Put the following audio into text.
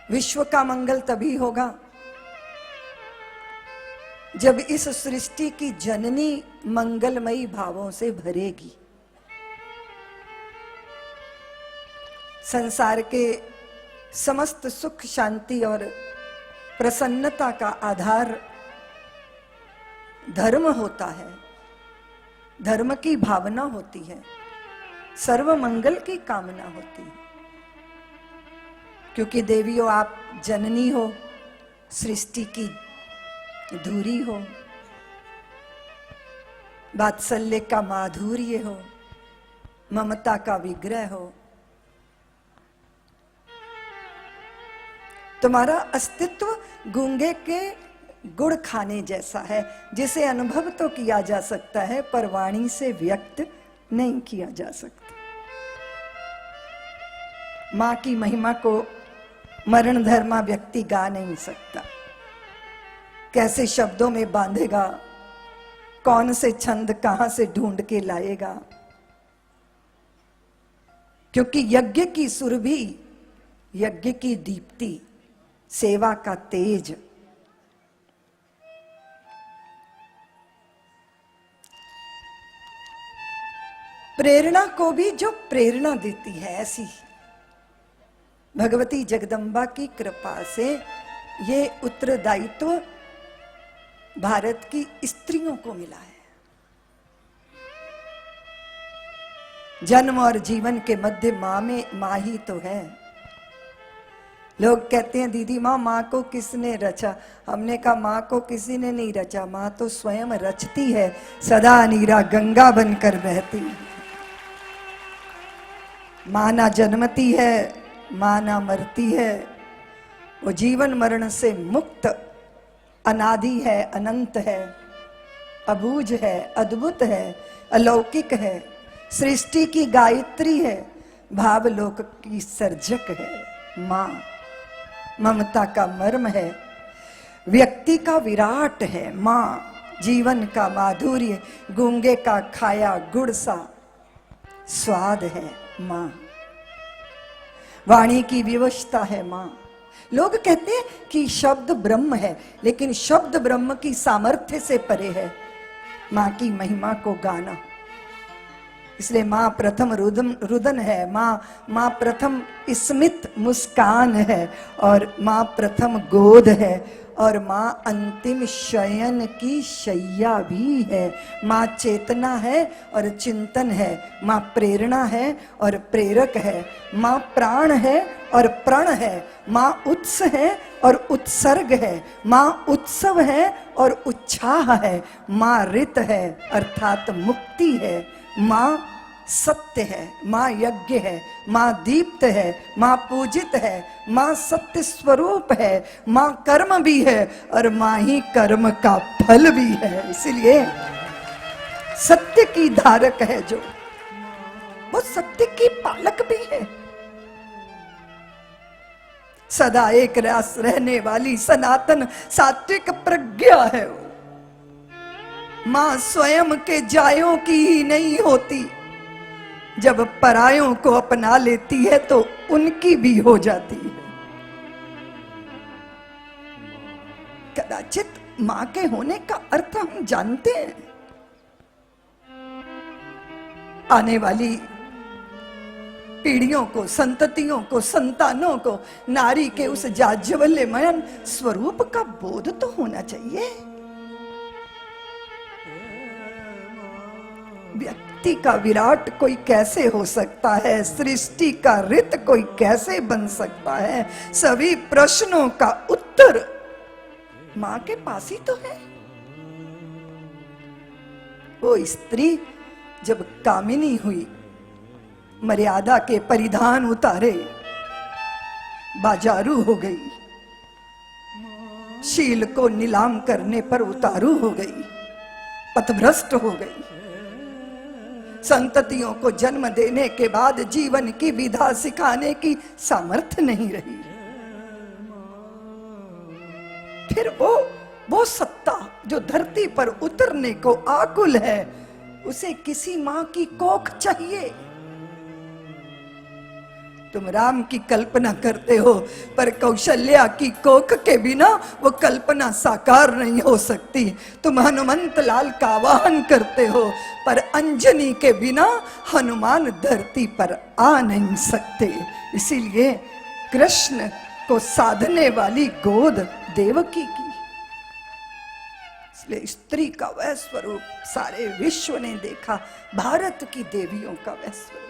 विश्व का मंगल तभी होगा जब इस सृष्टि की जननी मंगलमयी भावों से भरेगी। संसार के समस्त सुख शांति और प्रसन्नता का आधार धर्म होता है, धर्म की भावना होती है, सर्व मंगल की कामना होती है। क्योंकि देवियों, आप जननी हो, सृष्टि की धुरी हो, वात्सल्य का माधुर्य हो, ममता का विग्रह हो। तुम्हारा अस्तित्व गूंगे के गुड़ खाने जैसा है, जिसे अनुभव तो किया जा सकता है पर वाणी से व्यक्त नहीं किया जा सकता। मां की महिमा को मरण धर्मा व्यक्ति गा नहीं सकता। कैसे शब्दों में बांधेगा, कौन से छंद कहां से ढूंढ के लाएगा? क्योंकि यज्ञ की सुरभि, यज्ञ की दीप्ति, सेवा का तेज, प्रेरणा को भी जो प्रेरणा देती है, ऐसी भगवती जगदम्बा की कृपा से ये उत्तरदायित्व भारत की स्त्रियों को मिला है। जन्म और जीवन के मध्य मां में मां ही तो है। लोग कहते हैं दीदी मां को किसने रचा? हमने कहा मां को किसी ने नहीं रचा, मां तो स्वयं रचती है, सदा नीरा गंगा बनकर बहती है। मां ना जन्मती है, मां ना मरती है, वो जीवन मरण से मुक्त अनादि है, अनंत है, अबूझ है, अद्भुत है, अलौकिक है, सृष्टि की गायत्री है, भावलोक की सर्जक है। मां ममता का मर्म है, व्यक्ति का विराट है। मां जीवन का माधुर्य, गूंगे का खाया गुड़ सा स्वाद है। मां वाणी की विवशता है। मां, लोग कहते हैं कि शब्द ब्रह्म है, लेकिन शब्द ब्रह्म की सामर्थ्य से परे है मां की महिमा को गाना। इसलिए मां प्रथम रुदन है, मां प्रथम स्मित मुस्कान है, और मां प्रथम गोद है, और मां अंतिम शयन की शैया भी है। मां चेतना है और चिंतन है, मां प्रेरणा है और प्रेरक है, मां प्राण है और प्रण है, मां उत्स है और उत्सर्ग है, मां उत्सव है और उत्साह है, मां ऋत है अर्थात मुक्ति है, मां सत्य है, मां यज्ञ है, मां दीप्त है, मां पूजित है, मां सत्य स्वरूप है, मां कर्म भी है और मां ही कर्म का फल भी है। इसलिए सत्य की धारक है जो, वो सत्य की पालक भी है। सदा एक रस रहने वाली सनातन सात्विक प्रज्ञा है वो। मां स्वयं के जायों की ही नहीं होती, जब परायों को अपना लेती है तो उनकी भी हो जाती है। कदाचित मां के होने का अर्थ हम जानते हैं। आने वाली पीढ़ियों को, संततियों को, संतानों को नारी के उस जाज्वल्यमय स्वरूप का बोध तो होना चाहिए। व्यक्ति का विराट कोई कैसे हो सकता है? सृष्टि का ऋत कोई कैसे बन सकता है? सभी प्रश्नों का उत्तर मां के पास ही तो है। वो स्त्री जब कामिनी हुई, मर्यादा के परिधान उतारे, बाजारू हो गई, शील को नीलाम करने पर उतारू हो गई, पथभ्रष्ट हो गई। संततियों को जन्म देने के बाद जीवन की विधा सिखाने की सामर्थ्य नहीं रही। फिर वो सत्ता जो धरती पर उतरने को आकुल है, उसे किसी मां की कोख चाहिए। तुम राम की कल्पना करते हो, पर कौशल्या की कोख के बिना वो कल्पना साकार नहीं हो सकती। तुम हनुमंत लाल का आवाहन करते हो, पर अंजनी के बिना हनुमान धरती पर आ नहीं सकते। इसीलिए कृष्ण को साधने वाली गोद देवकी की, इसलिए स्त्री का वह स्वरूप सारे विश्व ने देखा, भारत की देवियों का वह स्वरूप।